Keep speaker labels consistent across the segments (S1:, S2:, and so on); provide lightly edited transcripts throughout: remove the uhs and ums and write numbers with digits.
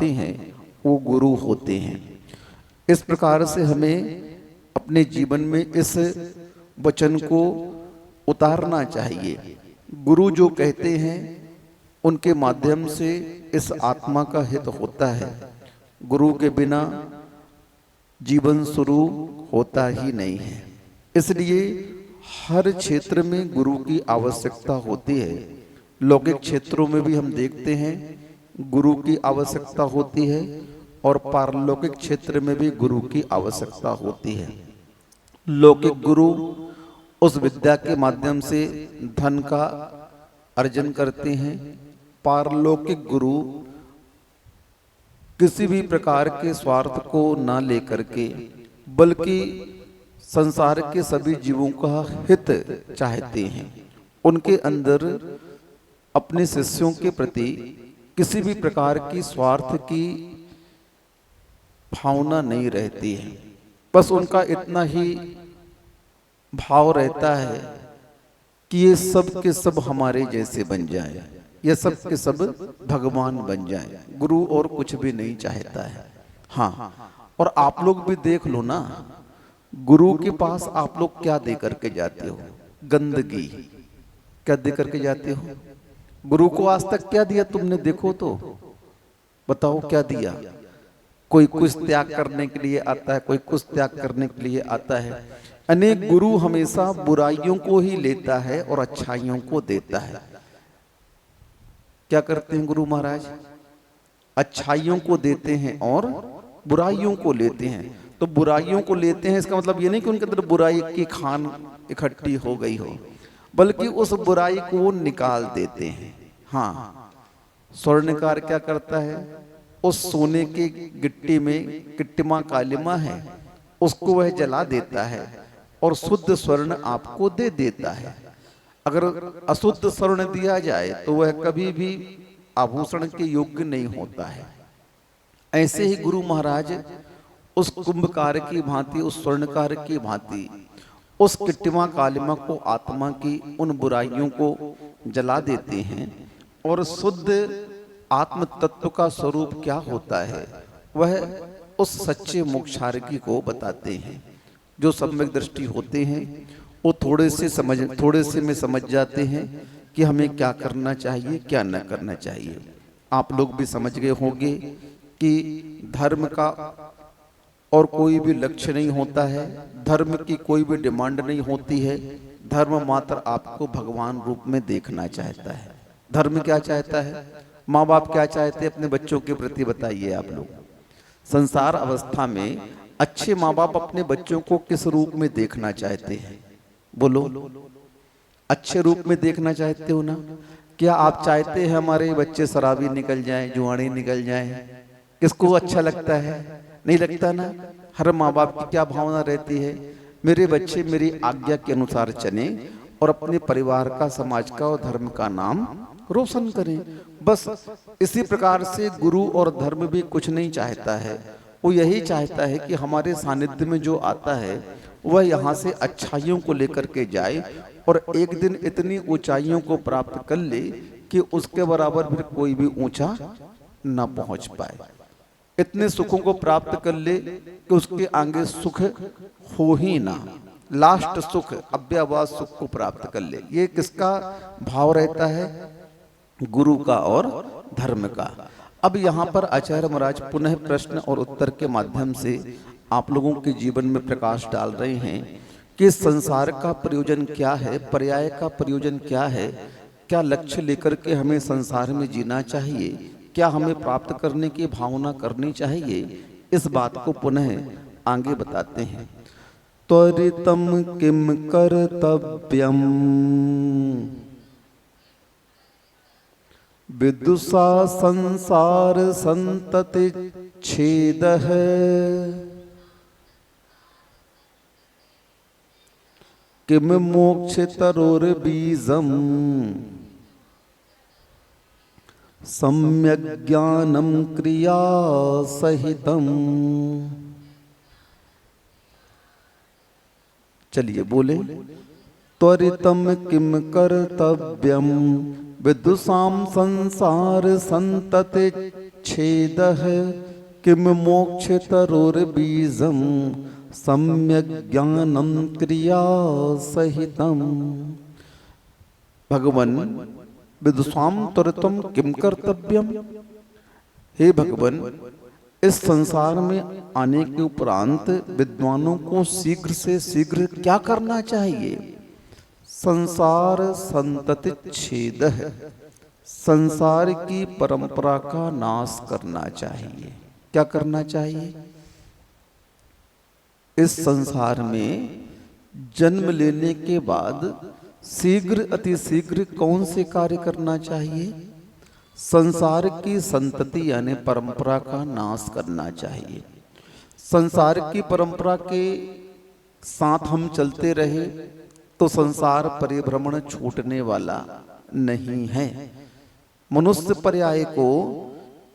S1: हैं वो गुरु होते हैं। इस प्रकार से हमें अपने जीवन में इस वचन को उतारना चाहिए। गुरु जो कहते हैं उनके माध्यम से इस आत्मा का हित होता है। गुरु के बिना जीवन शुरू होता ही नहीं है। इसलिए हर क्षेत्र में गुरु की आवश्यकता होती है। लौकिक क्षेत्रों में भी हम देखते हैं गुरु की आवश्यकता होती है और पारलौकिक क्षेत्र में भी गुरु की आवश्यकता होती है। लौकिक गुरु उस विद्या के माध्यम से धन का अर्जन करते हैं। पारलौकिक गुरु किसी भी प्रकार के स्वार्थ को न लेकर के बल्कि संसार के सभी जीवों का हित चाहते हैं। उनके अंदर अपने शिष्यों के प्रति किसी भी प्रकार की स्वार्थ की भावना नहीं रहती है। बस उनका इतना ही भाव रहता है कि ये सब के सब हमारे जैसे बन जाए, ये सब के सब भगवान बन जाए। गुरु और कुछ भी नहीं चाहता है। हाँ, और आप लोग भी देख लो ना, गुरु के पास आप लोग क्या दे करके जाते हो? गंदगी। क्या दे करके जाते हो? गुरु को आज तक क्या दिया तुमने? देखो तो बताओ क्या दिया। कोई कुछ त्याग करने के लिए आता है, कोई कुछ त्याग करने के लिए आता है। अनेक गुरु हमेशा बुराइयों को ही लेता है और अच्छाइयों को देता है। क्या करते हैं गुरु महाराज? अच्छाइयों को देते हैं और बुराइयों को लेते हैं। तो बुराइयों को लेते हैं इसका मतलब ये नहीं कि उनके अंदर बुराई की खान इकट्ठी हो गई हो, बल्कि उस बुराई को वो निकाल देते हैं। हाँ, स्वर्णकार क्या करता है? उस सोने की गिट्टी में किट्टिमा कालिमा है, उसको वह जला देता है और शुद्ध स्वर्ण आपको दे देता है। अगर अशुद्ध स्वर्ण दिया जाए तो वह कभी भी आभूषण के योग्य नहीं होता है। ऐसे ही गुरु महाराज उस कुंभकार की भांति, उस स्वर्णकार की भांति उस किट्टिमा कालिमा को, आत्मा की उन बुराइयों को जला देते हैं और शुद्ध आत्म तत्व का स्वरूप क्या होता है वह उस सच्चे मोक्षार्थी को बताते हैं। जो सम्यक दृष्टि होते हैं वो थोड़े से में समझ जाते हैं कि हमें क्या करना चाहिए, क्या न करना चाहिए। आप लोग भी समझ गए होंगे कि धर्म का और कोई भी लक्ष्य नहीं होता है, धर्म की कोई भी डिमांड नहीं होती है। धर्म मात्र आपको भगवान रूप में देखना चाहता है। धर्म क्या चाहता है? माँ बाप क्या चाहते हैं अपने बच्चों के प्रति? बताइए आप लोग। संसार अवस्था में अच्छे माँ बाप अपने बच्चों को किस रूप में देखना चाहते हैं? बोलो, अच्छे रूप में देखना चाहते हो ना? क्या आप चाहते हैं हमारे बच्चे शराबी निकल जाएं, जुआड़ी निकल जाएं? किसको अच्छा लगता है? नहीं लगता ना। हर माँ बाप की क्या भावना रहती है? मेरे बच्चे मेरी आज्ञा के अनुसार चले और अपने परिवार का, समाज का और धर्म का नाम रोशन करें। बस इसी प्रकार से गुरु और धर्म भी कुछ नहीं चाहता है। वो यही चाहता है कि हमारे सानिध्य में जो आता है वह यहाँ से अच्छाइयों को लेकर के जाए और एक दिन इतनी ऊंचाइयों को प्राप्त कर ले कि उसके बराबर फिर कोई भी ऊंचा न पहुंच पाए। इतने सुखों को प्राप्त कर ले कि उसके आगे सुख हो ही ना। लास्ट सुख, अव्ययवाद सुख को प्राप्त कर ले। ये किसका भाव रहता है? गुरु का और धर्म का। अब यहाँ पर आचार्य महाराज पुनः प्रश्न और उत्तर के माध्यम से आप लोगों के जीवन में प्रकाश डाल रहे हैं कि संसार का प्रयोजन क्या है, पर्याय का प्रयोजन क्या है, क्या लक्ष्य लेकर के हमें संसार में जीना चाहिए, क्या हमें प्राप्त करने की भावना करनी चाहिए। इस बात को पुनः आगे बताते हैं। त्वरितम किम कर्तव्यम विदुषा संसार संतति छेद है, किम मोक्ष तरोर बीजम सम्यक ज्ञानम क्रिया सहितम। चलिए बोले। त्वरितम किम कर्तव्यम विदुषाम संसार संतति छेदः किम मोक्ष तरोर्बीजम सम्यक ज्ञानम क्रिया सहितम। भगवन विदुषाम त्वरितम किम कर्तव्यम। हे भगवन, इस संसार में आने के उपरांत विद्वानों को शीघ्र से शीघ्र क्या करना चाहिए। संसार संतति छेदः, संसार की परंपरा का नाश करना चाहिए। क्या करना चाहिए। इस संसार में जन्म लेने के बाद शीघ्र अति शीघ्र कौन से कार्य करना चाहिए। संसार की संतति यानी परंपरा का नाश करना चाहिए। संसार की परंपरा के साथ हम चलते रहे तो संसार परिभ्रमण छूटने वाला नहीं है। मनुष्य पर्याय को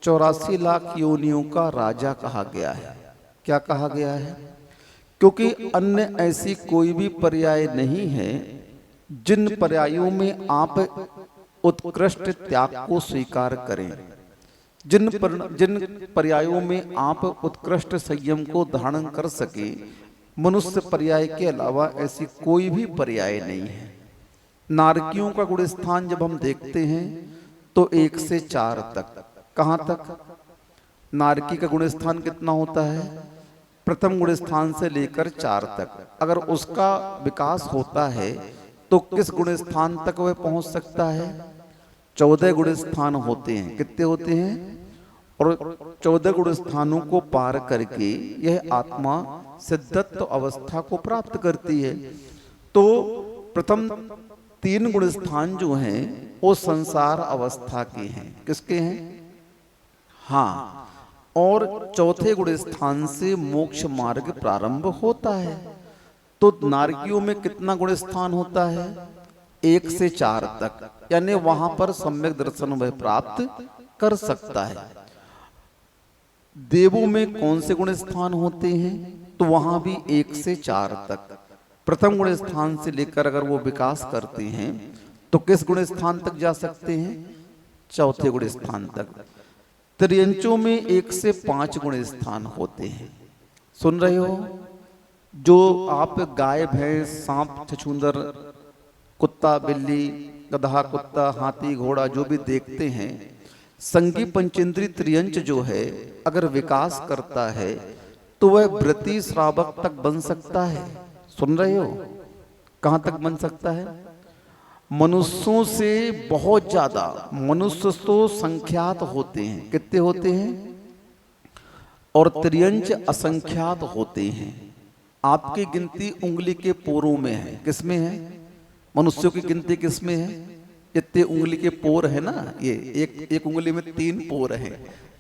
S1: 84 लाख योनियों का राजा कहा गया है। क्या कहा गया है। क्योंकि अन्य ऐसी कोई भी पर्याय नहीं है जिन पर्यायों में आप उत्कृष्ट त्याग को स्वीकार करें, जिन पर्यायों में आप उत्कृष्ट संयम को धारण कर सके। मनुष्य पर्याय के अलावा ऐसी कोई भी पर्याय नहीं है। नारकियों का गुण स्थान जब हम देखते हैं तो 1 से 4 तक। कहां तक। नारकी का गुण स्थान कितना होता है। प्रथम गुण स्थान से लेकर 4 तक। अगर उसका विकास होता है तो किस गुण स्थान तक वह पहुंच सकता है। 14 गुण स्थान होते हैं। कितने होते हैं। और 14 गुण स्थानों को पार करके यह आत्मा सिद्धत्व अवस्था को प्राप्त करती है। तो प्रथम 3 गुण स्थान जो हैं वो संसार अवस्था के हैं। किसके हैं। हाँ, और चौथे गुण स्थान से मोक्ष मार्ग प्रारंभ होता है। तो नारकियों में कितना गुण स्थान होता है। 1 से 4 तक, यानी वहां पर सम्यक दर्शन वह प्राप्त कर सकता है। देवों में कौन से गुण स्थान होते हैं। तो वहां भी 1 से 4 तक। प्रथम गुण स्थान से लेकर अगर वो विकास करते हैं तो किस गुण स्थान तक जा सकते हैं। चौथे गुण स्थान तक। त्रियंचों में 1 से 5 गुण स्थान होते हैं। सुन रहे हो। जो आप गाय भैंस सांप छछूंदर कुत्ता बिल्ली गधा कुत्ता हाथी घोड़ा जो भी देखते हैं, संगी पंचेंद्री त्रियंच जो है अगर विकास करता है तो वह वृत्ति श्रावक तक बन सकता है। सुन रहे हो। कहां तक बन सकता है। मनुष्यों से बहुत ज्यादा मनुष्य तो संख्यात होते हैं। कितने होते हैं। और त्रियंच असंख्यात होते हैं। आपकी गिनती उंगली के पोरों में है। किसमें है। मनुष्यों की गिनती किसमें है। इतने उंगली के पोर है ना। ये एक उंगली में 3 पोर है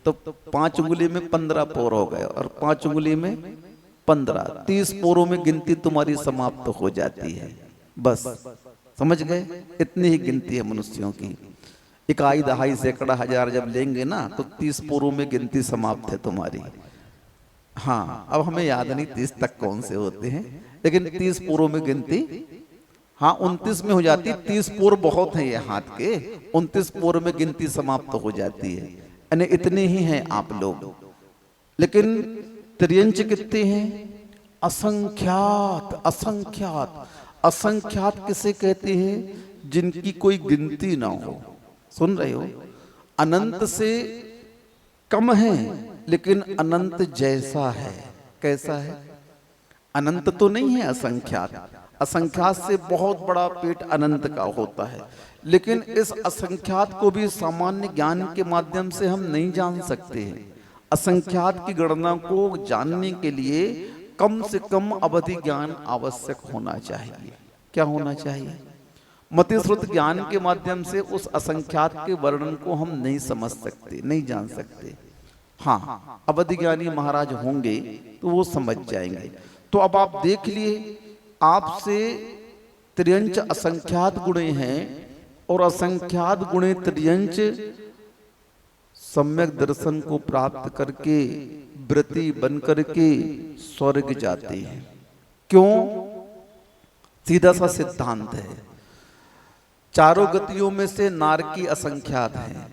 S1: तो 5 उंगली में 15 पोर हो गए और 5 उंगली में 15, 30 पोरों में गिनती तुम्हारी समाप्त हो जाती है। बस समझ गए। इतनी ही गिनती है मनुष्यों की। 1 दहाई सैकड़ा हजार जब लेंगे ना तो 30 पोरों में गिनती समाप्त है तुम्हारी। हाँ, अब हमें याद नहीं 30 तक कौन से होते हैं, लेकिन 30 पोरों में गिनती। हाँ, 29 में हो जाती। 30 पोर बहुत है ये हाथ के। 29 पोर में गिनती समाप्त हो जाती है। यानी इतने ही हैं आप लोग। लेकिन त्रियंच कितने हैं। असंख्यात। असंख्यात असंख्यात किसे कहते हैं। जिनकी कोई गिनती ना हो। सुन रहे हो। अनंत से कम है लेकिन अनंत जैसा है। कैसा है। अनंत तो नहीं है असंख्यात। असंख्यात से बहुत बड़ा पेट अनंत का होता है। लेकिन इस असंख्यात को भी सामान्य ज्ञान के माध्यम से हम नहीं जान सकते हैं। असंख्यात की गणना को जानने के लिए कम से कम अवधि ज्ञान आवश्यक होना चाहिए। क्या होना चाहिए। मतिश्रुत ज्ञान के माध्यम से उस असंख्यात के वर्णन को हम नहीं समझ सकते, नहीं जान सकते। हाँ, अवधि ज्ञानी महाराज होंगे तो वो समझ जाएंगे। तो अब आप देख लिए आपसे त्रियंच असंख्यात गुणे हैं और असंख्यात गुणे त्रियंच सम्यक दर्शन को प्राप्त करके व्रती बन करके स्वर्ग जाते हैं। क्यों। सीधा सा सिद्धांत है। चारों गतियों में से नारकी असंख्यात है।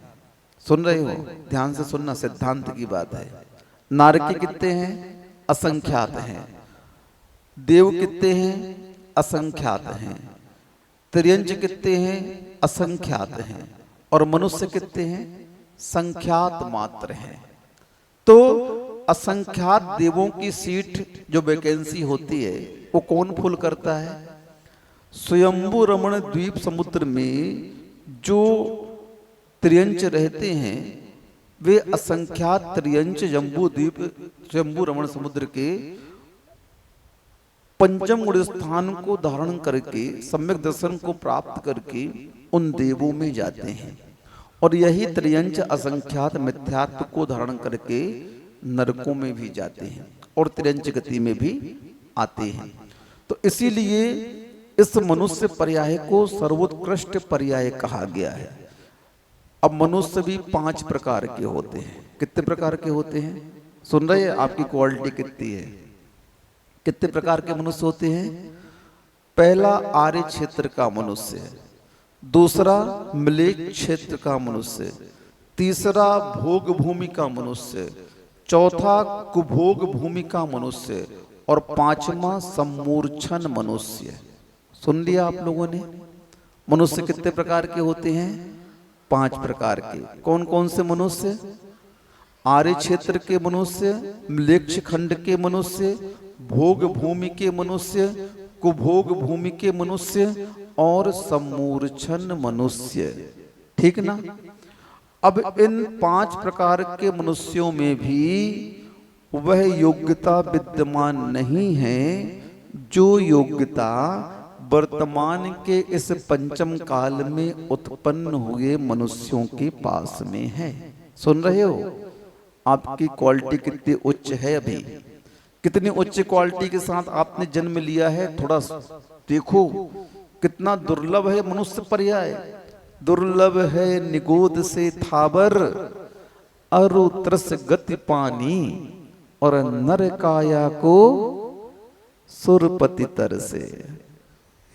S1: सुन रहे हो? ध्यान से सुनना, सिद्धांत की बात है। नारकी कितने हैं? असंख्यात हैं। देव कितने हैं? असंख्यात हैं। त्रियंच कितने हैं? असंख्यात हैं। और मनुष्य कितने हैं? संख्यात मात्र हैं। तो असंख्यात देवों की सीट जो वैकेंसी होती है वो कौन फुल करता है? स्वयंभू रमण द्वीप समुद्र में जो त्रियंच रहते हैं वे असंख्यात त्रियंच जम्बू द्वीप स्वयंभू रमण समुद्र के पंचम गुण स्थान को धारण करके सम्यक दर्शन को प्राप्त करके उन देवों में जाते हैं। और यही त्रियंच असंख्यात मिथ्यात्व को धारण करके नरकों में भी जाते हैं और त्रियंच गति में भी आते हैं। तो इसीलिए इस मनुष्य पर्याय को सर्वोत्कृष्ट पर्याय कहा गया है। अब मनुष्य भी 5 प्रकार के होते हैं। कितने प्रकार के होते हैं? सुन रहे हैं? आपकी क्वालिटी कितनी है? कितने प्रकार के मनुष्य होते हैं? पहला आर्य क्षेत्र का मनुष्य, दूसरा मलेच्छ क्षेत्र का मनुष्य, तीसरा भोग भूमि का मनुष्य, चौथा कुभोग भूमि का मनुष्य और 5वां सम्मूर्छन मनुष्य। सुन लिया आप लोगों ने? मनुष्य कितने प्रकार के होते हैं? 5 प्रकार के। कौन कौन से मनुष्य? आर्य क्षेत्र के मनुष्य, मलेच्छ खंड के मनुष्य, भोग भूमि के मनुष्य, कुभोग भूमि के मनुष्य और सम्मूर्छन मनुष्य। ठीक ना? अब इन 5 प्रकार के मनुष्यों में भी वह योग्यता विद्यमान नहीं है जो योग्यता वर्तमान के इस पंचम काल में उत्पन्न हुए मनुष्यों के पास में है। सुन रहे हो? आपकी क्वालिटी कितनी उच्च है? अभी कितनी उच्च क्वालिटी के साथ आपने जन्म लिया है, थोड़ा देखो। कितना दुर्लभ है मनुष्य पर्याय। दुर्लभ है निगोद से थावर, अरु त्रस गति पानी और नर काया को सुरपति तर से।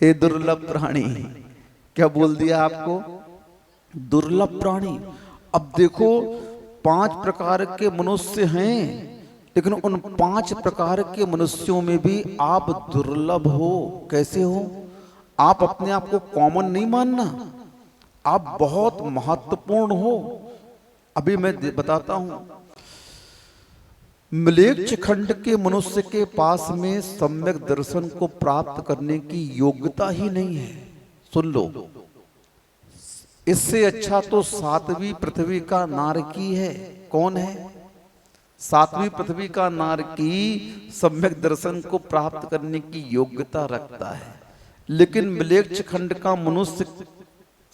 S1: हे दुर्लभ प्राणी, क्या बोल दिया आपको? दुर्लभ प्राणी। अब देखो 5 प्रकार के मनुष्य हैं, लेकिन उन 5 प्रकार के मनुष्यों में भी आप दुर्लभ हो। कैसे हो? आप अपने आप को कॉमन नहीं मानना, आप बहुत महत्वपूर्ण हो। अभी मैं बताता हूं। मलेच्छ खंड के मनुष्य के पास में सम्यक दर्शन को प्राप्त करने की योग्यता ही नहीं है। सुन लो, इससे अच्छा तो 7वीं पृथ्वी का नारकी है। कौन है? 7वीं पृथ्वी का नारकी सम्यक दर्शन को प्राप्त करने की योग्यता रखता है, लेकिन मलेच्छ खंड का मनुष्य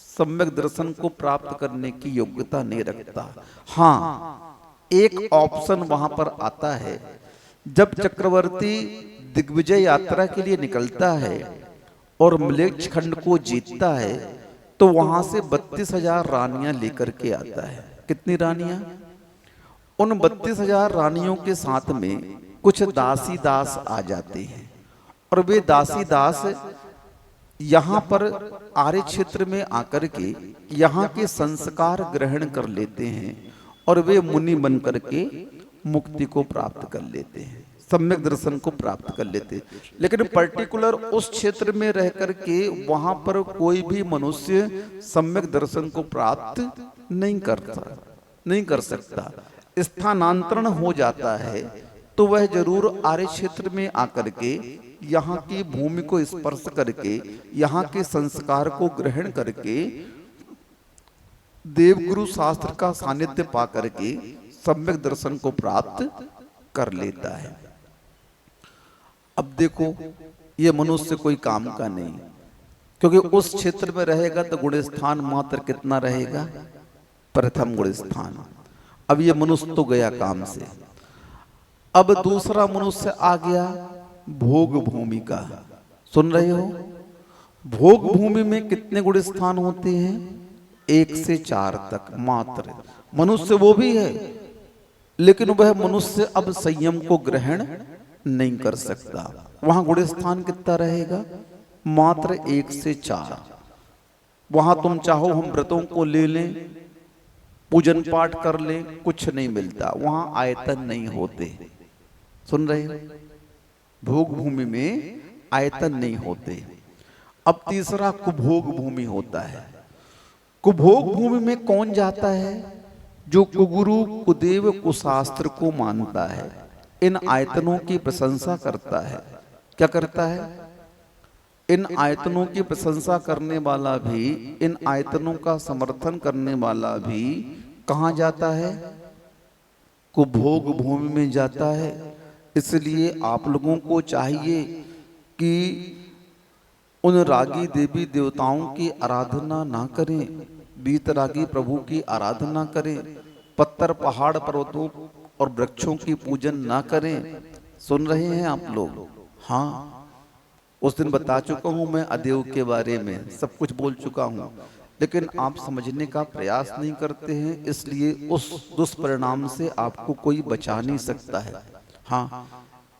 S1: सम्यक दर्शन को प्राप्त करने की योग्यता नहीं रखता। हाँ, एक ऑप्शन वहां पर आता है। जब चक्रवर्ती दिग्विजय यात्रा के लिए निकलता है और मलेच्छ खंड को जीतता है तो वहां से 32,000 रानियां लेकर के आता है। कितनी रानियां? उन 32,000 रानियों के साथ में कुछ दासी दास आ जाते हैं और वे दासी दास यहाँ पर आर्य क्षेत्र में आकर के यहाँ के संस्कार ग्रहण कर लेते हैं और वे मुनि बन करके मुक्ति को प्राप्त कर लेते हैं, सम्यक दर्शन को प्राप्त कर लेते हैं। लेकिन पर्टिकुलर उस क्षेत्र में रह करके वहां पर कोई भी मनुष्य सम्यक दर्शन को प्राप्त नहीं कर सकता। स्थानांतरण हो जाता है तो वह जरूर आर्य क्षेत्र में आकर के यहाँ की भूमि को स्पर्श करके यहाँ के संस्कार को ग्रहण करके देवगुरु शास्त्र का सानिध्य पा करके सम्यक दर्शन को प्राप्त कर लेता है। अब देखो, ये मनुष्य कोई काम का नहीं, क्योंकि उस क्षेत्र में रहेगा तो गुण स्थान मात्र कितना रहेगा? प्रथम गुण स्थान। अब ये मनुष्य तो गया काम से। अब दूसरा मनुष्य आ गया भोग भूमि का। सुन रहे हो? भोग भूमि में कितने गुण स्थान होते हैं? 1 से 4 तक मात्र। मनुष्य वो भी है, लेकिन वह मनुष्य अब संयम को ग्रहण नहीं कर सकता। वहां गुण स्थान कितना रहेगा? मात्र 1 से 4। वहां तुम चाहो हम व्रतों को ले लें, पूजन पाठ कर ले, कुछ नहीं मिलता, वहां आयतन नहीं होते। सुन रहे हो? भोग भूमि में आयतन नहीं होते। अब तीसरा कुभोग भूमि होता है। कुभोग भूमि में कौन जाता है? जो कुगुरु कुदेव कुशास्त्र को मानता है, इन आयतनों की प्रशंसा करता है। क्या करता है? इन आयतनों की प्रशंसा करने वाला भी, इन आयतनों का समर्थन करने वाला भी कहाँ जाता है? कुभोग भूमि में जाता है। इसलिए आप लोगों को चाहिए कि उन रागी देवी देवताओं की आराधना ना करें, बीतरागी प्रभु की आराधना करें, पत्थर पहाड़ पर्वतों और वृक्षों की पूजन ना करें। सुन रहे हैं आप लोग? हाँ, उस दिन बता चुका हूं मैं अदेव के बारे में, सब कुछ बोल चुका हूं, लेकिन आप समझने का प्रयास नहीं करते हैं, इसलिए उस दुष्परिणाम से आपको कोई बचा नहीं सकता है। हाँ,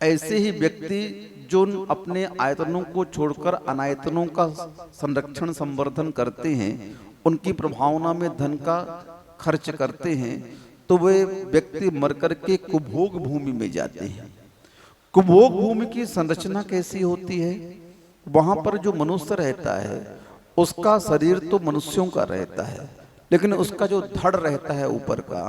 S1: ऐसे ही व्यक्ति जो अपने आयतनों को छोड़कर अनायतनों का संरक्षण संवर्धन करते हैं, उनकी प्रभावना में धन का खर्च करते हैं, तो वे व्यक्ति मरकर के कुभोग भूमि में जाते हैं। कुभोग भूमि की संरचना कैसी होती है? वहां पर जो मनुष्य रहता है उसका शरीर तो मनुष्यों का रहता है, लेकिन उसका जो धड़ रहता है ऊपर का,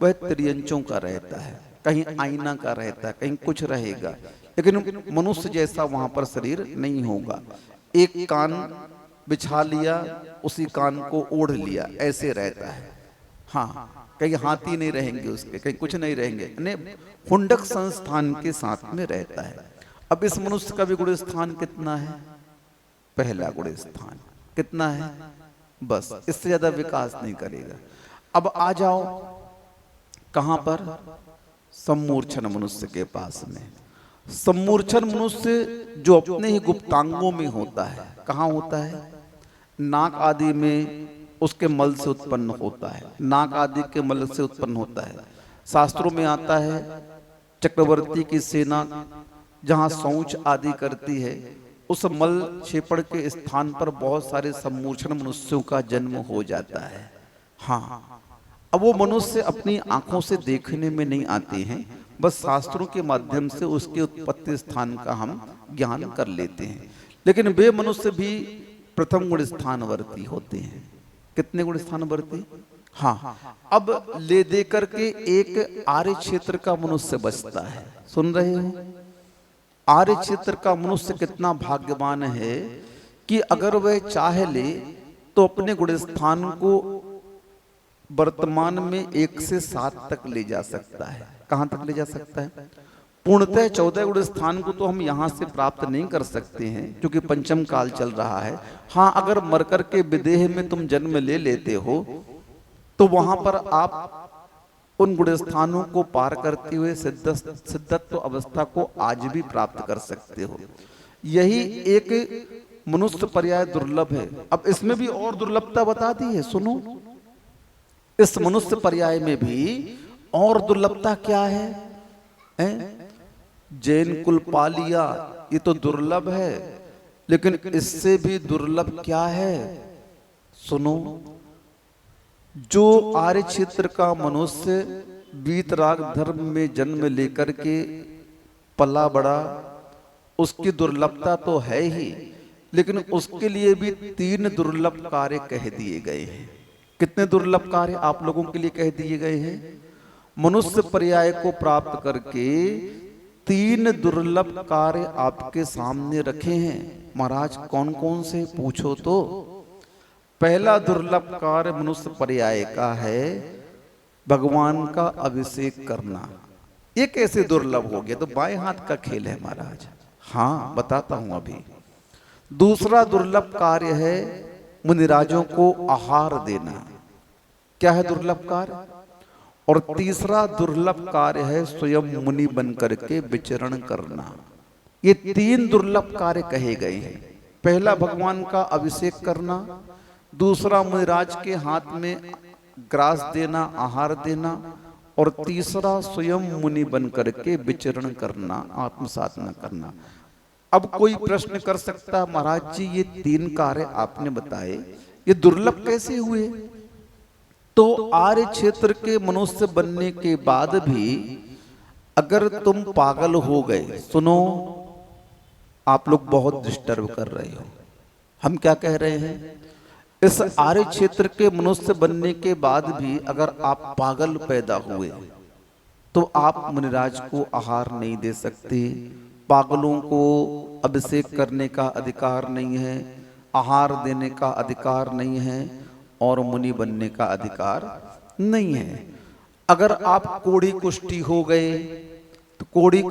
S1: वह त्रियंचों का रहता है। कहीं आईना का रहता है, कहीं कुछ रहेगा, लेकिन मनुष्य जैसा वहां पर शरीर नहीं होगा। एक कान बिछा लिया, उसी कान को ओढ़ लिया, ऐसे रहता है। हाँ, कहीं हाथी नहीं रहेंगे उसके, कहीं कुछ नहीं रहेंगे, हुंडक संस्थान के साथ में रहता है। अब इस मनुष्य का भी गुण स्थान कितना है? पहला गुण स्थान कितना है? बस, इससे ज्यादा विकास नहीं करेगा। अब आ जाओ कहां पर? सम्मूर्छन मनुष्य के पास में। सम्मूर्छन मनुष्य जो अपने ही गुप्तांगों में होता है, कहां होता है? नाक आदि में उसके मल से उत्पन्न होता है, नाक आदि के मल से उत्पन्न होता है। शास्त्रों में आता है चक्रवर्ती की सेना जहां शौच आदि करती है, उस मल क्षेपण के स्थान पर बहुत सारे सम्मूर्छन मनुष्यों का जन्म हो जाता है। हाँ, अब वो मनुष्य अपनी आंखों से देखने में नहीं आते हैं, बस शास्त्रों के माध्यम से उसके उत्पत्ति स्थान का हम ज्ञान कर लेते हैं। लेकिन वे मनुष्य भी प्रथम गुण स्थानवर्ती होते हैं। कितने गुण स्थानवर्ती? हाँ, अब ले दे करके एक आर्य क्षेत्र का मनुष्य बचता है। सुन रहे हो? आर्य क्षेत्र का मनुष्य कितना भाग्यवान है कि अगर वह चाहे ले तो अपने गुण स्थान को वर्तमान में 1 से 7 तक ले जा सकता है। कहां तक ले जा सकता है? पूर्णतः 14 गुण स्थान को तो हम यहां से प्राप्त नहीं कर सकते हैं, क्योंकि पंचम काल चल रहा है। हाँ, अगर मरकर के विदेह में तुम जन्म ले लेते हो तो वहां पर आप उन गुण स्थानों को पार करते हुए सिद्धत्व अवस्था को आज भी प्राप्त कर सकते हो। यही एक मनुष्य पर्याय दुर्लभ है। अब इसमें भी और दुर्लभता बता दी है, सुनो। इस मनुष्य पर्याय में भी और दुर्लभता क्या है? जैन कुल पा लिया, ये तो दुर्लभ है, लेकिन इससे भी दुर्लभ क्या है? सुनो, जो आर्य क्षेत्र का मनुष्य वीतराग धर्म में जन्म लेकर के पला बड़ा, उसकी दुर्लभता तो है ही, लेकिन उसके लिए भी 3 दुर्लभ कार्य कह दिए गए हैं। कितने दुर्लभ कार्य आप लोगों के लिए कह दिए गए हैं? मनुष्य पर्याय को प्राप्त करके 3 दुर्लभ कार्य आपके सामने रखे हैं। महाराज कौन कौन से? पूछो तो। पहला दुर्लभ कार्य मनुष्य पर्याय का है भगवान का अभिषेक करना। ये कैसे दुर्लभ हो गया? तो बाएं हाथ का खेल है महाराज। हाँ, बताता हूं अभी। दूसरा दुर्लभ कार्य है मुनिराजों को आहार देना। क्या है दुर्लभ कार्य? और तीसरा दुर्लभ कार्य है स्वयं मुनि बन करके विचरण करना। ये 3 दुर्लभ कार्य कहे गए हैं। पहला भगवान का अभिषेक करना, दूसरा मुनिराज के हाथ में ग्रास देना, आहार देना, और तीसरा स्वयं मुनि बन करके विचरण करना, आत्मसाधना करना। अब कोई प्रश्न कर सकता, महाराज जी ये 3 कार्य आपने बताए, ये दुर्लभ कैसे हुए? तो आर्य क्षेत्र के मनुष्य बनने के बाद भी अगर तुम पागल हो गए, सुनो, आप लोग बहुत डिस्टर्ब कर रहे हो। हम क्या कह रहे हैं, इस आर्य क्षेत्र के मनुष्य बनने के बाद भी अगर आप पागल पैदा हुए तो आप मुनिराज को आहार नहीं दे सकते। पागलों को अभिषेक करने का अधिकार नहीं है, आहार देने का अधिकार नहीं है, और मुनि बनने का अधिकार नहीं है। अगर आप कोढ़ी कुष्ठी हो गए तो कोढ़ी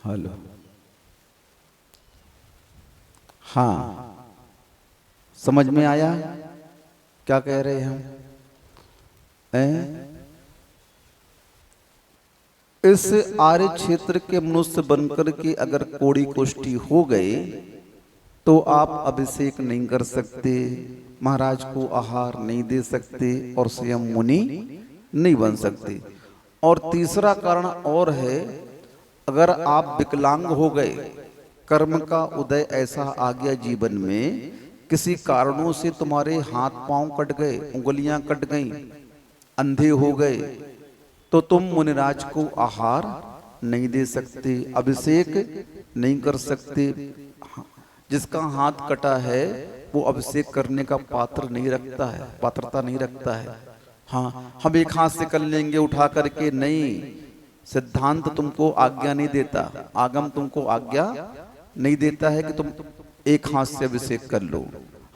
S1: हेलो, हाँ, समझ में आया क्या कह रहे हैं हम? हैं? इस आर्य क्षेत्र के मनुष्य बनकर के अगर कोड़ी कुष्ठी हो गए तो आप अभिषेक नहीं कर सकते, महाराज को आहार नहीं दे सकते, और स्वयं मुनि नहीं बन सकते। और तीसरा कारण और है, अगर आप विकलांग हो गए, कर्म का उदय ऐसा आ गया जीवन में, किसी कारणों से तुम्हारे हाथ पांव कट गए, उंगलियां कट गईं, अंधे हो गए, तो तुम मुनिराज को आहार नहीं दे सकते, अभिषेक नहीं कर सकते। जिसका हाथ कटा है वो अभिषेक करने का पात्र नहीं रखता है, पात्रता नहीं रखता है। हाँ, हम एक हाथ से कर लेंगे उठा करके, नहीं, सिद्धांत तुमको आज्ञा नहीं देता, आगम तुमको आज्ञा नहीं देता है कि तुम एक हाथ से अभिषेक कर लो।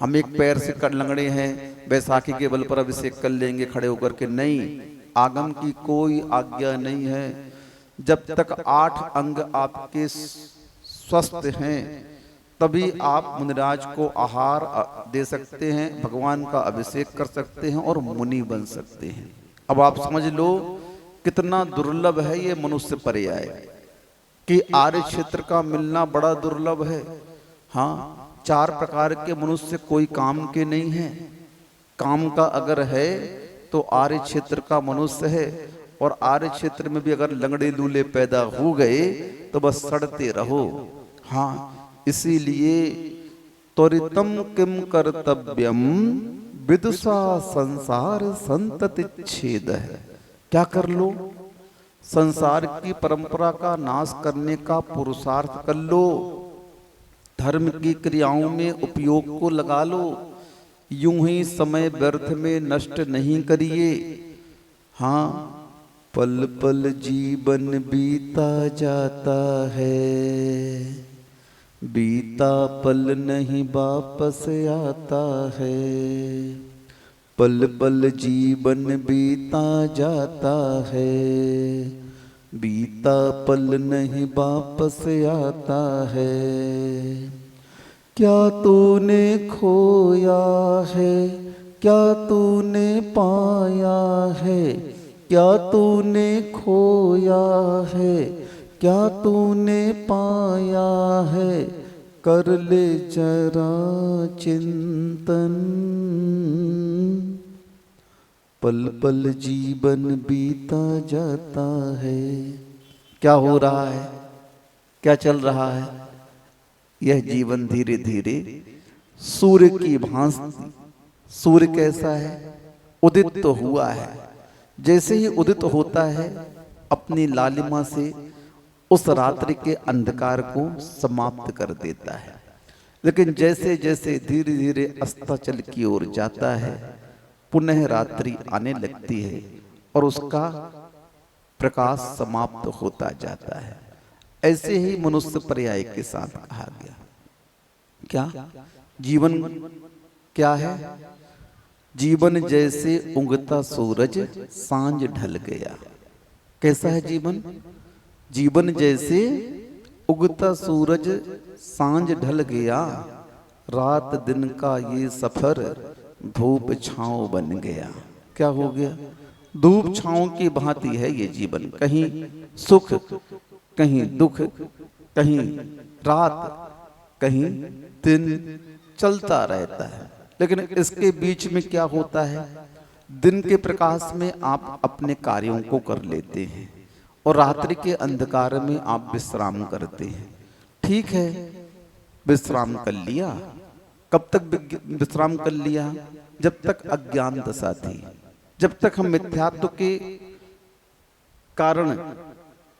S1: हम एक पैर से कर लंगड़े हैं, बैसाखी के बल पर अभिषेक कर लेंगे खड़े होकर के, नहीं, आगम की कोई आज्ञा नहीं है। जब तक 8 अंग आपके स्वस्थ हैं तभी आप मुनिराज को आहार दे सकते हैं, भगवान का अभिषेक कर सकते हैं और मुनि बन सकते हैं। अब आप समझ लो कितना दुर्लभ है ये मनुष्य पर्याय, कि आर्य क्षेत्र का मिलना बड़ा दुर्लभ है। हाँ, 4 प्रकार के मनुष्य कोई काम के नहीं है। काम का अगर है तो आर्य क्षेत्र का मनुष्य है, और आर्य क्षेत्र में भी अगर लंगड़े लूले पैदा हो गए तो बस सड़ते रहो। हाँ, इसीलिए त्वरितम किम कर्तव्यम विदुषा संसार संतति छेद है। क्या कर लो, संसार की परंपरा का नाश करने का पुरुषार्थ कर लो, धर्म की क्रियाओं में उपयोग को लगा लो, यूं ही समय व्यर्थ में नष्ट नहीं करिए। हाँ, पल पल जीवन बीता जाता है, बीता पल नहीं वापस आता है, पल पल जीवन बीता जाता है, बीता पल नहीं वापस आता है। क्या तूने खोया है, क्या तूने पाया है, क्या तूने खोया है, क्या तूने पाया है, कर ले जरा चिंतन, पल पल जीवन बीता जाता है। क्या हो रहा है, क्या चल रहा है? यह जीवन धीरे धीरे सूर्य की भांति सूर्य कैसा है? उदित तो हुआ है, जैसे ही उदित होता है अपनी लालिमा से उस रात्रि के अंधकार को समाप्त कर देता है। लेकिन जैसे जैसे धीरे धीरे अस्ताचल की ओर जाता है पुनः रात्रि आने लगती है और उसका प्रकाश समाप्त होता जाता है। ऐसे ही मनुष्य पर्याय के साथ कहा गया। क्या जीवन क्या है? जीवन जैसे उगता सूरज सांझ ढल गया। कैसा है जीवन? जीवन जैसे उगता सूरज सांझ ढल गया, रात दिन का ये सफर धूप छांव बन गया। क्या हो गया? धूप छांव की भांति है ये जीवन। कहीं सुख, कहीं दुख, कहीं रात, कहीं दिन चलता रहता है। लेकिन इसके बीच में क्या होता है? दिन के प्रकाश में आप अपने कार्यों को कर लेते हैं और रात्रि के अंधकार में आप विश्राम करते हैं। ठीक है, विश्राम कर लिया। कब तक विश्राम कर लिया? जब तक अज्ञान दशा थी, जब तक हम मिथ्यात्व के कारण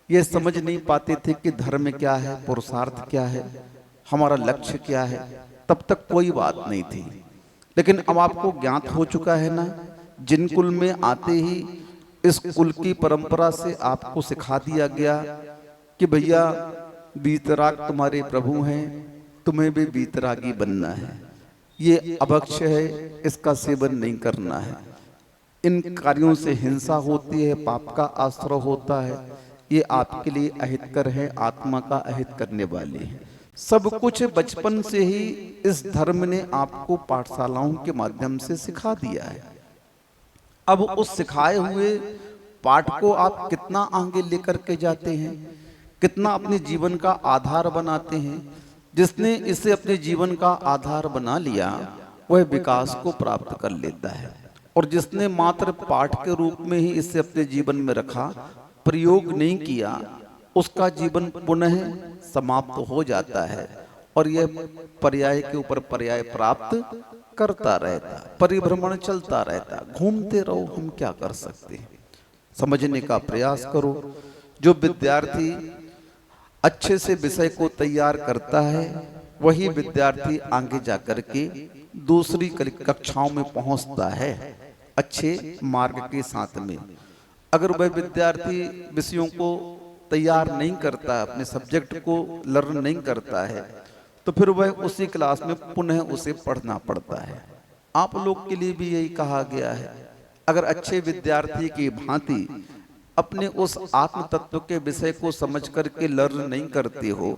S1: ये समझ नहीं पाते थे कि धर्म क्या है, पुरुषार्थ क्या है, हमारा लक्ष्य क्या है, तब तक कोई बात नहीं थी। लेकिन अब आपको ज्ञात हो चुका है ना, जिन कुल में आते ही इस कुल की परंपरा से आपको सिखा दिया गया कि भैया वीतराग तुम्हारे प्रभु हैं, तुम्हें भी वीतरागी बनना है। ये अभक्ष्य है, इसका सेवन नहीं करना है। इन कार्यों से हिंसा होती है, पाप का आश्रय होता है, ये आपके लिए अहितकर है, आत्मा का अहित करने वाले हैं। सब कुछ बचपन से ही इस धर्म ने आपको पाठशालाओं के माध्यम से सिखा दिया है। अब उस सिखाए हुए पाठ को आप कितना आगे लेकर के जाते हैं, कितना अपने जीवन का आधार बनाते हैं। जिसने इसे अपने जीवन का आधार बना लिया वह विकास को प्राप्त कर लेता है, और जिसने मात्र पाठ के रूप में ही इसे अपने जीवन में रखा, प्रयोग नहीं किया, उसका जीवन पुनः समाप्त हो जाता है और यह पर्याय के ऊपर पर्याय प्राप्त करता रहता, परिभ्रमण चलता रहता। घूमते रहो, हम क्या कर सकते हैं? समझने का प्रयास करो। जो विद्यार्थी अच्छे से विषय को तैयार करता है वही विद्यार्थी आगे जाकर के दूसरी कक्षाओं में पहुंचता है अच्छे मार्ग के साथ में। अगर वह विद्यार्थी विषयों को तैयार नहीं करता, अपने सब्जेक्ट को लर्न नहीं करता है, तो फिर वह उसी क्लास में पुनः उसे पढ़ना पड़ता है। आप लोग के लिए भी यही कहा गया है। अगर अच्छे विद्यार्थी की भांति अपने उस आत्म तत्व के विषय को समझ करके लर्न नहीं करते हो,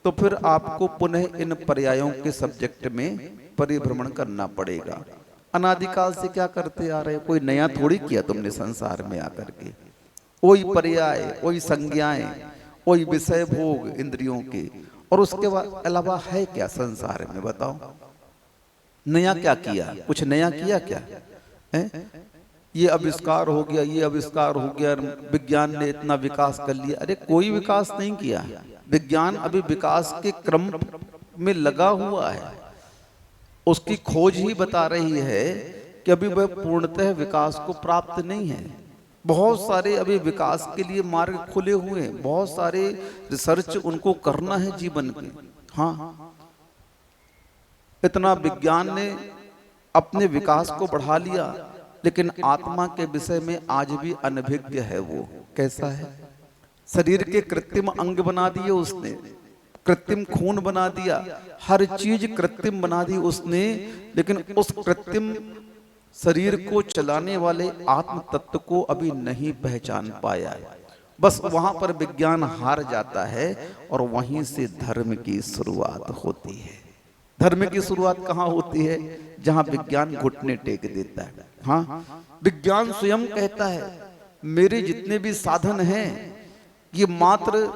S1: तो फिर आपको पुनः इन पर्यायों के सब्जेक्ट में परिभ्रमण करना पड़ेगा। अनादिकाल से क्या करते आ रहे? कोई नया थोड़ी किया तुमने संसार में आकर के। वही पर्याय, वही संज्ञाएं, वही विषय भोग इंद्रियों के, और उसके अलावा है क्या संसार में? बताओ, नया क्या किया? कुछ नया किया क्या है? ये आविष्कार हो गया, ये आविष्कार हो गया, विज्ञान ने इतना विकास कर लिया। अरे कोई विकास नहीं किया। विज्ञान अभी विकास के क्रम में लगा हुआ है। उसकी खोज ही बता रही है कि अभी वह पूर्णतः विकास को प्राप्त नहीं है। बहुत सारे अभी विकास के लिए मार्ग खुले हुए हैं, बहुत सारे रिसर्च उनको करना है जीवन के। हाँ, इतना विज्ञान ने अपने विकास को बढ़ा लिया, लेकिन आत्मा के विषय में आज भी अनभिज्ञ है। वो कैसा है? शरीर के कृत्रिम अंग बना दिए उसने, कृत्रिम खून बना दिया, हर चीज कृत्रिम बना दी उसने, लेकिन उस कृत्रिम शरीर को चलाने वाले आत्म तत्व को अभी नहीं पहचान पाया है। बस वहां पर विज्ञान हार जाता है और वहीं से धर्म की शुरुआत होती है। धर्म की शुरुआत कहाँ होती है? जहां विज्ञान घुटने टेक देता है। हाँ, विज्ञान स्वयं कहता है मेरे जितने भी साधन हैं ये मात्र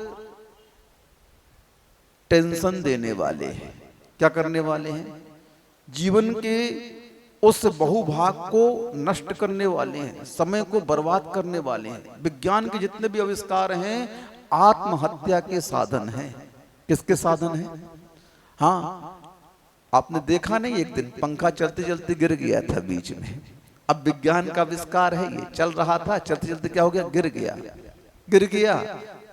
S1: टेंशन देने वाले हैं। क्या करने वाले हैं? जीवन के उस बहुभाग को नष्ट करने वाले हैं, समय को बर्बाद करने वाले हैं। विज्ञान के जितने भी आविष्कार हैं आत्महत्या के साधन हैं। किसके साधन हैं? हाँ, आपने देखा नहीं, एक दिन पंखा चलते चलते गिर गया था बीच में। अब विज्ञान का आविष्कार है, ये चल रहा था, चलते चलते क्या हो गया, गिर गया। गिर गया,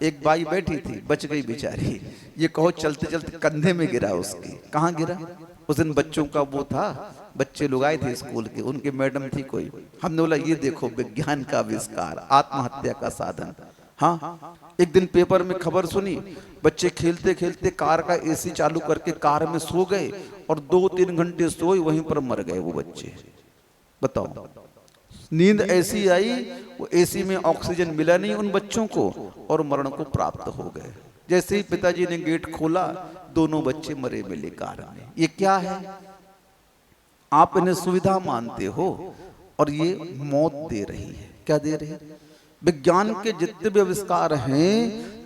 S1: एक बाई बैठी थी, बच गई बेचारी। ये कहो चलते चलते कंधे में गिरा उसके। कहाँ गिरा? उस दिन बच्चों का वो था, बच्चे लोग आए थे स्कूल के, उनके मैडम थी कोई। हमने बोला ये देखो विज्ञान का आविष्कार, आत्महत्या का साधन। हाँ, एक दिन पेपर में खबर सुनी, बच्चे खेलते खेलते कार का एसी चालू करके कार में सो गए और 2-3 घंटे सोए, वहीं पर मर गए वो बच्चे। बताओ, नींद ऐसी आई, वो एसी में ऑक्सीजन मिला नहीं उन बच्चों को और मरण को प्राप्त हो गए। जैसे ही पिताजी ने गेट खोला, दोनों बच्चे मरे मिले कार में। ये क्या है? आप इन्हें सुविधा मानते हो और ये मौत दे रही है। क्या दे रही है? विज्ञान के जितने भी आविष्कार हैं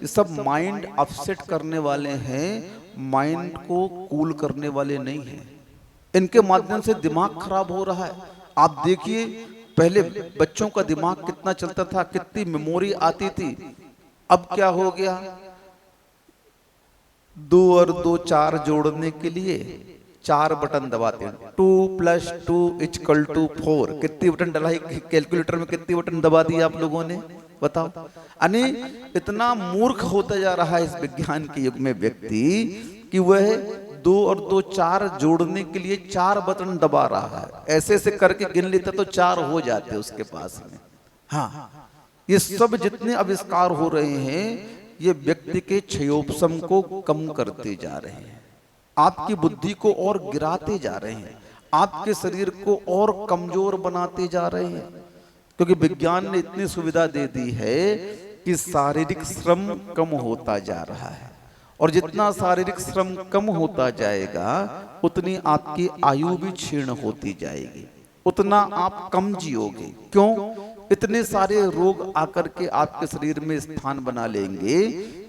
S1: ये सब माइंड अपसेट करने वाले हैं, माइंड को कूल करने वाले नहीं हैं। इनके माध्यम से दिमाग खराब हो रहा है। आप देखिए पहले बच्चों का दिमाग कितना चलता था, कितनी मेमोरी आती थी। अब क्या हो गया, 2 और 2 4 जोड़ने के लिए 4 बटन दबाते हैं। 2 + 2 = 4। कितनी बटन दबाई कैलकुलेटर में, कितनी बटन दबा दी आप लोगों ने, बताओ। यानी इतना मूर्ख होता जा रहा है इस विज्ञान के युग में व्यक्ति कि वह 2 और 2 4 जोड़ने के लिए 4 बटन दबा रहा है। ऐसे ऐसे करके गिन लेता तो 4 हो जाते उसके पास में। हाँ, ये सब जितने आविष्कार हो रहे हैं ये व्यक्ति के क्षयोपशम को कम करते जा रहे हैं, आपकी बुद्धि को और गिराते जा रहे हैं, आपके शरीर को और कमजोर बनाते जा रहे हैं। क्योंकि विज्ञान ने इतनी सुविधा दे दी है कि शारीरिक श्रम कम होता जा रहा है और जितना शारीरिक श्रम कम होता जाएगा उतनी आपकी आयु भी क्षीण होती जाएगी, उतना आप कम जियोगे। क्यों? इतने सारे रोग आकर के आपके शरीर में स्थान बना लेंगे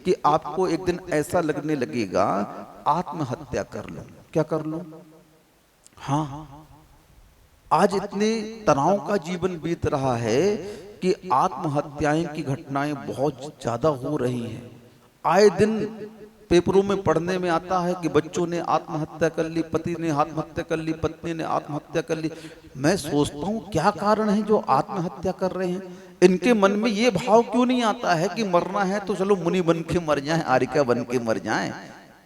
S1: कि आपको एक दिन ऐसा लगने लगेगा आत्महत्या कर लो। क्या कर लो? हाँ, आज इतने तनाव का जीवन बीत रहा है कि आत्महत्याएं की घटनाएं बहुत ज्यादा हो रही हैं। आए दिन पेपरों में पढ़ने में आता है कि बच्चों ने आत्महत्या कर ली, पति ने आत्महत्या कर ली, पत्नी ने आत्महत्या कर ली। मैं सोचता हूँ क्या कारण है जो आत्महत्या कर रहे हैं? इनके मन में ये भाव क्यों नहीं आता है कि मरना है तो चलो मुनि बन के मर जाएं, आरिका बन के मर जाएं,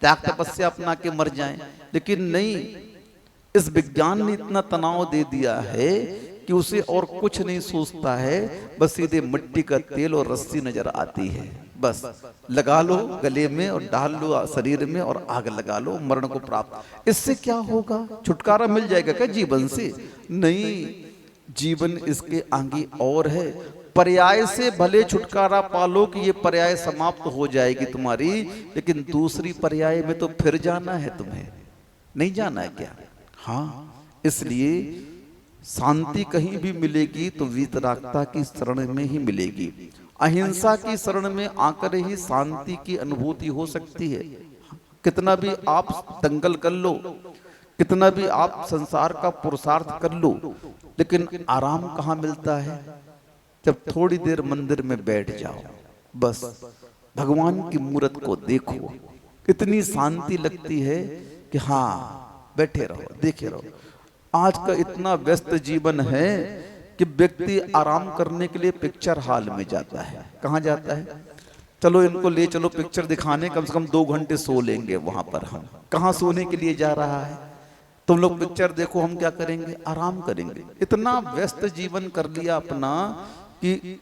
S1: त्याग तपस्या अपना के मर जाएं। लेकिन नहीं, इस विज्ञान ने इतना तनाव दे दिया है कि उसे और कुछ नहीं सोचता है, बस सीधे मिट्टी का तेल और रस्सी नजर आती है। बस लगा लो गले में और डाल लो शरीर में और आग लगा लो, मरण को प्राप्त। इससे क्या होगा? छुटकारा मिल जाएगा क्या जीवन से? नहीं, जीवन इसके आगे और है। पर्याय से भले छुटकारा पालो कि ये पर्याय समाप्त हो जाएगी तुम्हारी, लेकिन दूसरी पर्याय में तो फिर जाना है तुम्हें, नहीं जाना है क्या? हाँ, इसलिए शांति कहीं भी मिलेगी तो वीतरागता की शरण में ही मिलेगी। अहिंसा की शरण में आकर ही शांति की अनुभूति हो सकती है। कितना भी आप दंगल कर लो, कितना भी आप संसार का पुरुषार्थ कर लो, लेकिन आराम कहाँ मिलता है? जब थोड़ी देर मंदिर में बैठ जाओ, बस भगवान की मूर्त को देखो, इतनी शांति लगती है कि हाँ बैठे रहो, देखे रहो। आज का इतना व्यस्त जीवन है कि व्यक्ति आराम करने के लिए पिक्चर हॉल में जाता है। कहाँ जाता है? चलो इनको ले चलो पिक्चर दिखाने, कम से कम 2 घंटे सो लेंगे वहां पर। हम कहाँ सोने के लिए जा रहा है? तुम लोग पिक्चर देखो, हम क्या करेंगे? आराम करेंगे। इतना व्यस्त जीवन कर लिया अपना कि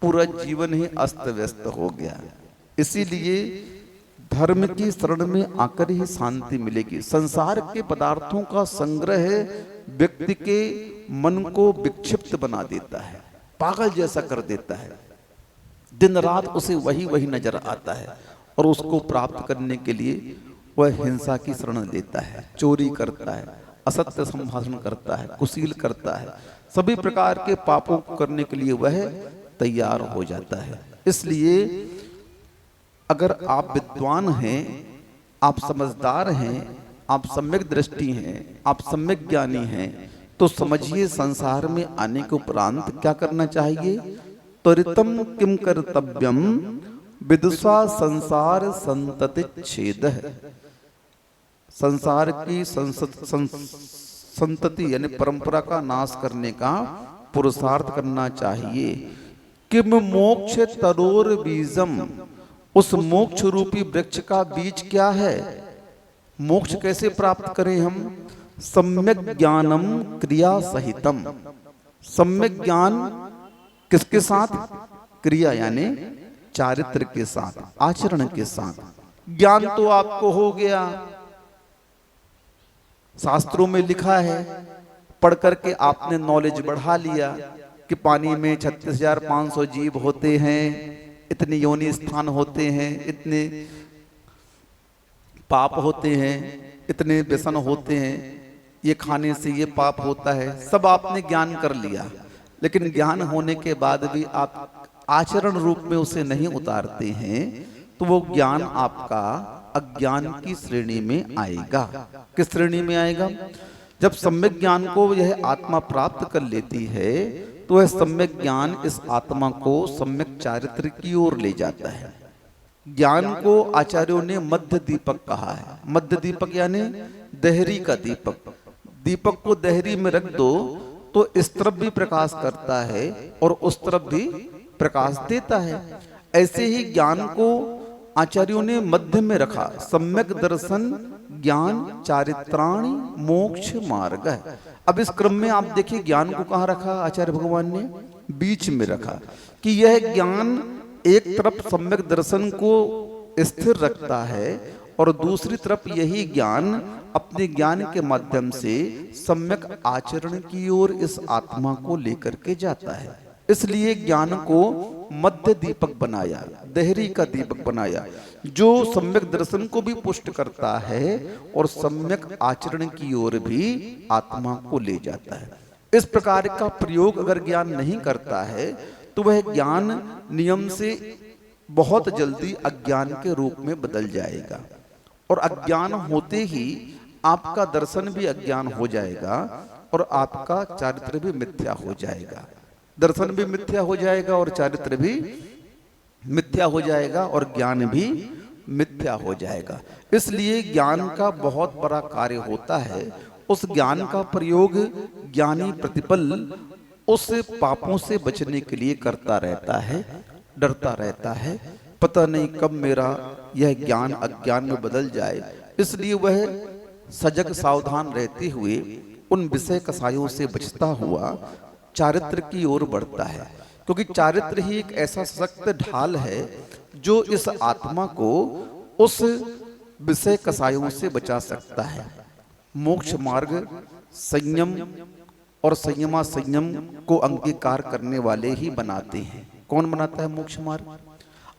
S1: पूरा जीवन ही अस्त व्यस्त हो गया। इसीलिए धर्म की शरण में आकर ही शांति मिलेगी। संसार के पदार्थों का संग्रह व्यक्ति के मन को विक्षिप्त बना देता है, पागल जैसा कर देता है। दिन रात उसे वही वही नजर आता है और उसको प्राप्त करने के लिए वह हिंसा की शरण लेता है, चोरी करता है, असत्य संभाषण करता है, कुशील करता है, सभी प्रकार के पापों को करने के लिए वह तैयार हो जाता है। इसलिए अगर आप विद्वान हैं, आप समझदार हैं, आप सम्यक दृष्टि हैं, आप सम्यक ज्ञानी हैं, तो समझिए संसार में आने के उपरांत क्या करना चाहिए? त्वरितम किम कर्तव्यम विदुषा संसार संतति छेदः। संसार की संतति यानी परंपरा का नाश करने का पुरुषार्थ करना चाहिए। किम मोक्ष तरोर बीजम, उस मोक्ष रूपी वृक्ष का बीज क्या है? मोक्ष कैसे प्राप्त करें हम? सम्यक ज्ञानम क्रिया सहितम। सम्यक ज्ञान किसके साथ? क्रिया यानी चारित्र के साथ, आचरण के साथ। ज्ञान तो आपको हो गया, शास्त्रों में लिखा है, पढ़ करके आपने नॉलेज बढ़ा लिया कि पानी में 36,500 जीव होते हैं, इतने योनि स्थान होते हैं, इतने पाप होते हैं, इतने व्यसन होते हैं, ये खाने से ये पाप होता है, सब आपने ज्ञान कर लिया। लेकिन ज्ञान होने के बाद भी आप आचरण रूप में उसे नहीं उतारते हैं तो वो ज्ञान आपका अज्ञान की श्रेणी में आएगा। किस श्रेणी में आएगा? जब सम्यक ज्ञान को यह आत्मा प्राप्त कर लेती है तो वह सम्यक ज्ञान इस आत्मा को सम्यक चारित्र की ओर ले जाता है। ज्ञान को आचार्यों ने मध्य दीपक कहा है। मध्य दीपक यानी देहरी का दीपक। दीपक को देहरी में रख दो तो इस तरफ भी प्रकाश करता है और उस तरफ भी प्रकाश देता है। ऐसे ही ज्ञान को आचार्यों ने मध्य में रखा। सम्यक दर्शन ज्ञान चारित्राणि मोक्ष मार्ग है। अब इस क्रम में आप देखिए ज्ञान को कहाँ रखा आचार्य भगवान ने? बीच में रखा कि यह ज्ञान एक तरफ सम्यक दर्शन को स्थिर रखता है और दूसरी तरफ यही ज्ञान अपने ज्ञान के माध्यम से सम्यक आचरण की ओर इस आत्मा को लेकर के जाता है। इसलिए ज्ञान को मध्य दीपक बनाया, देहरी का दीपक बनाया, जो सम्यक दर्शन को भी पुष्ट करता है और सम्यक आचरण की ओर भी आत्मा को ले जाता है। इस प्रकार का प्रयोग अगर ज्ञान नहीं करता है तो वह ज्ञान नियम से बहुत जल्दी अज्ञान के रूप में बदल जाएगा और अज्ञान होते ही आपका दर्शन भी अज्ञान हो जाएगा और आपका चारित्र भी मिथ्या हो जाएगा। दर्शन भी मिथ्या हो जाएगा और चारित्र भी मिथ्या हो जाएगा और ज्ञान भी मिथ्या हो जाएगा। इसलिए ज्ञान का बहुत बड़ा कार्य होता है। उस ज्ञान का प्रयोग ज्ञानी प्रतिपल उस पापों से बचने के लिए करता रहता है, डरता रहता है, पता नहीं कब मेरा यह ज्ञान अज्ञान में बदल जाए। इसलिए वह सजग सावधान रहते हुए उन विषय कसायों से बचता हुआ चारित्र की ओर बढ़ता है, क्योंकि चारित्र ही एक ऐसा सशक्त ढाल है जो इस आत्मा को उस विषय कसायों से बचा सकता है। मोक्ष मार्ग संयम और संयमा संयम को अंगीकार करने वाले ही बनाते हैं। कौन बनाता है मोक्ष मार्ग?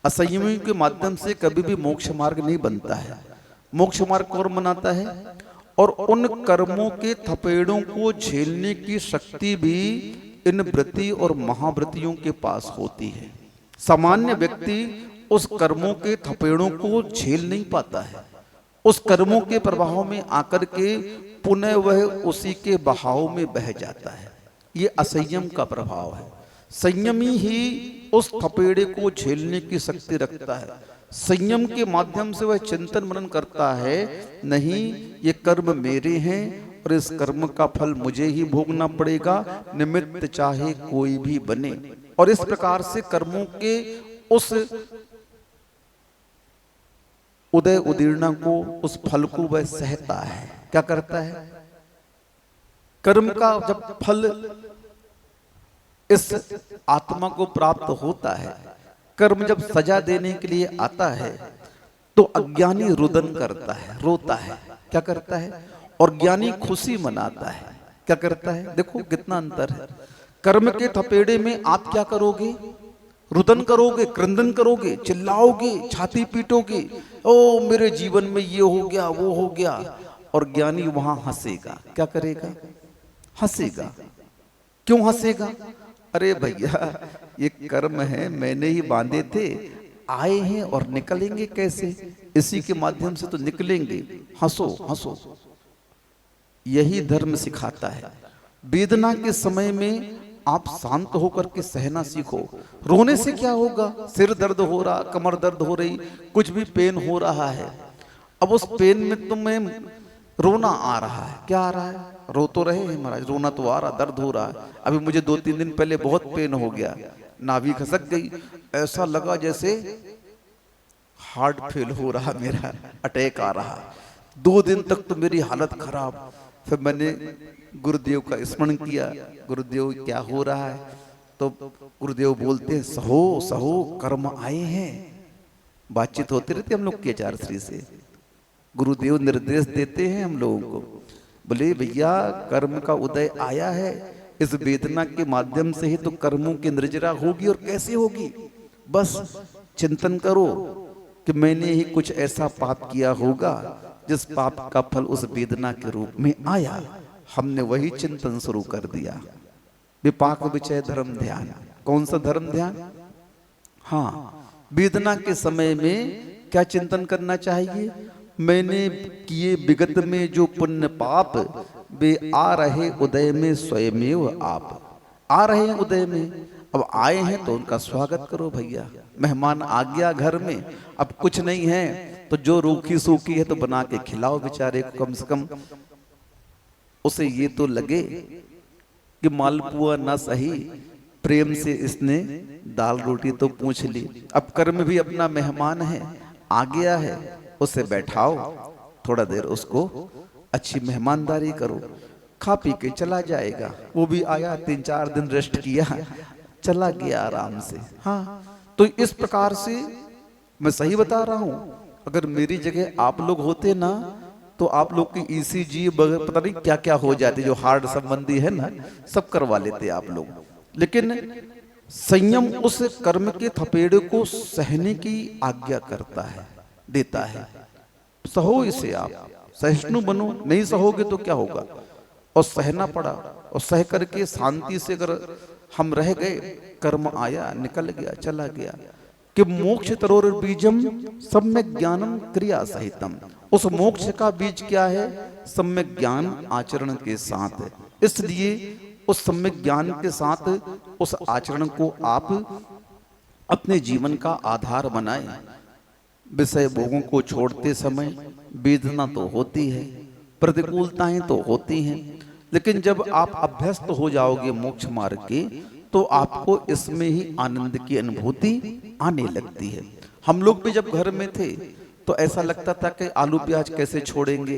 S1: असंयमी के माध्यम से कभी भी मोक्ष मार्ग नहीं बनता है। मोक्ष मार्ग कौन बनाता है? और उन कर्मों के थपेड़ों को झेलने की शक्ति भी इन वृत्ति और महावृत्तियों के पास होती है। सामान्य व्यक्ति उस कर्मों के थपेड़ों को झेल नहीं पाता है। उस कर्मों के प्रभाव में आकर के पुनः वह उसी के बहाव में बह जाता है। ये असंयम का प्रभाव है। संयमी ही उस थपेड़े को झेलने की शक्ति रखता है। संयम के माध्यम से वह चिंतन मनन करता है, नहीं ये कर्म मेरे हैं और इस कर्म का फल मुझे ही भोगना पड़ेगा, निमित्त चाहे कोई भी बने। और इस प्रकार से कर्मों के उस उदय उदीर्णा को, उस फल को वह सहता है। क्या करता है? कर्म का जब फल इस आत्मा को प्राप्त होता है, कर्म जब सजा देने के लिए आता है तो अज्ञानी रुदन करता है, रोता है। क्या करता है? और ज्ञानी खुशी मनाता है। क्या करता है? देखो कितना अंतर है। कर्म के थपेड़े में आप क्या करोगे? रुदन करोगे, क्रंदन करोगे, चिल्लाओगे, छाती पीटोगे, ओ मेरे जीवन में ये हो गया, वो हो गया। और ज्ञानी वहां हंसेगा। क्या करेगा? हंसेगा। क्यों हंसेगा? अरे भैया ये कर्म है, मैंने ही बांधे थे, आए हैं और निकलेंगे कैसे? इसी के माध्यम से तो निकलेंगे। हंसो हंसो। यही धर्म सिखाता है। वेदना के समय में आप शांत होकर के सहना सीखो। रोने से क्या होगा? सिर दर्द हो रहा, कमर दर्द हो रही, कुछ भी पेन हो रहा है। अब उस पेन में तुम्हें रोना आ रहा है। क्या आ रहा है? रो तो रहे हैं महाराज, रोना तो आ रहा, दर्द हो रहा है। अभी मुझे 2-3 दिन पहले बहुत पेन हो गया, नाभि खसक गई, ऐसा लगा जैसे हार्ट फेल हो रहा, मेरा अटैक आ रहा। 2 दिन तक तो मेरी हालत खराब। फिर मैंने गुरुदेव का स्मरण किया, गुरुदेव क्या हो रहा है? तो गुरुदेव बोलते हैं, सहो सहो कर्म आए हैं। बातचीत होती रहती हम लोग की आचार्य श्री से, गुरुदेव निर्देश देते हैं हम लोगों को। बोले भैया कर्म का उदय आया है, इस वेदना के माध्यम से ही तो कर्मों की निर्जरा होगी, और कैसे होगी? बस चिंतन करो कि मैंने ही कुछ ऐसा पाप किया होगा जिस पाप का फल उस वेदना के रूप में आया। हमने वही चिंतन शुरू कर दिया। विपाक विचय धर्म ध्यान। कौन सा धर्म ध्यान? हाँ, वेदना के समय में क्या चिंतन करना चाहिए? मैंने किए विगत में जो पुण्य पाप, वे आ रहे उदय में स्वयमेव आप। आ रहे हैं उदय में, अब आए हैं तो उनका स्वागत करो भैया। मेहमान आ गया घर में, अब कुछ नहीं है तो जो रूखी सूखी है तो बना के खिलाओ बेचारे को, कम से कम उसे ये तो लगे कि मालपुआ ना सही, प्रेम से इसने दाल रोटी तो पूछ ली। अब कर्म भी अपना मेहमान है, आ गया है, उसे बैठाओ, थोड़ा देर उसको अच्छी मेहमानदारी करो, खा पी के चला जाएगा। वो भी आया, 3-4 दिन रेस्ट किया, चला गया आराम से। हाँ, तो इस प्रकार से मैं सही बता रहा हूं, अगर मेरी जगह आप लोग होते ना तो आप लोग की ईसीजी पता नहीं क्या क्या हो जाती, जो हार्ट संबंधी है ना, सब करवा लेते आप लोग। लेकिन संयम उस कर्म के थपेड़े को सहने की आज्ञा करता है, देता है। सहो इसे, आप सहिष्णु बनो, नहीं सहोगे तो क्या होगा? और सहना पड़ा, और सह करके शांति से अगर हम रह गए, कर्म आया, निकल गया, चला गया। कि मोक्ष तरोर बीजम सम्यक ज्ञानम क्रिया सहितम। उस मोक्ष का बीज क्या है? सम्यक ज्ञान आचरण के साथ। इसलिए उस सम्यक ज्ञान के साथ उस आचरण को आप अपने जीवन का आधार बनाएं। विषय भोगों को छोड़ते समय वेदना तो होती है, प्रतिकूलताएं तो होती हैं, लेकिन जब आप अभ्यस्त हो जाओगे मोक्ष मार्ग के, तो आपको इसमें ही आनंद की अनुभूति आने लगती है। हम लोग भी जब घर में थे तो ऐसा लगता था कि आलू प्याज कैसे छोड़ेंगे,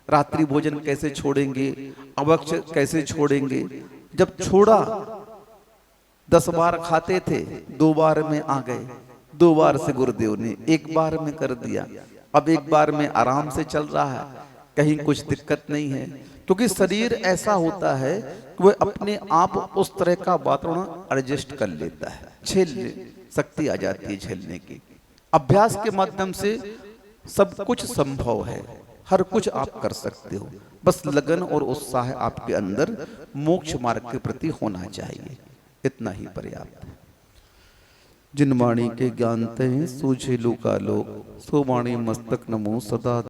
S1: रात्रि भोजन कैसे छोड़ेंगे, अवक्ष कैसे छोड़ेंगे। जब छोड़ा, 10 बार खाते थे, 2 बार में आ गए, 2 बार से गुरुदेव ने 1 बार में कर दिया। अब 1 बार में आराम से चल रहा है, कहीं कुछ दिक्कत नहीं है। क्योंकि शरीर ऐसा होता है कि वह अपने आप उस तरह का वातावरण एडजस्ट कर लेता है, झेल शक्ति आ जाती है झेलने की। अभ्यास के माध्यम से सब कुछ संभव है, हर कुछ आप कर सकते हो। बस लगन और उत्साह आपके अंदर मोक्ष मार्ग के प्रति होना चाहिए, इतना ही पर्याप्त है। जिन वाणी के ज्ञानते हैं सूझे लूका लोग, सो वाणी मस्तक नमो सदा।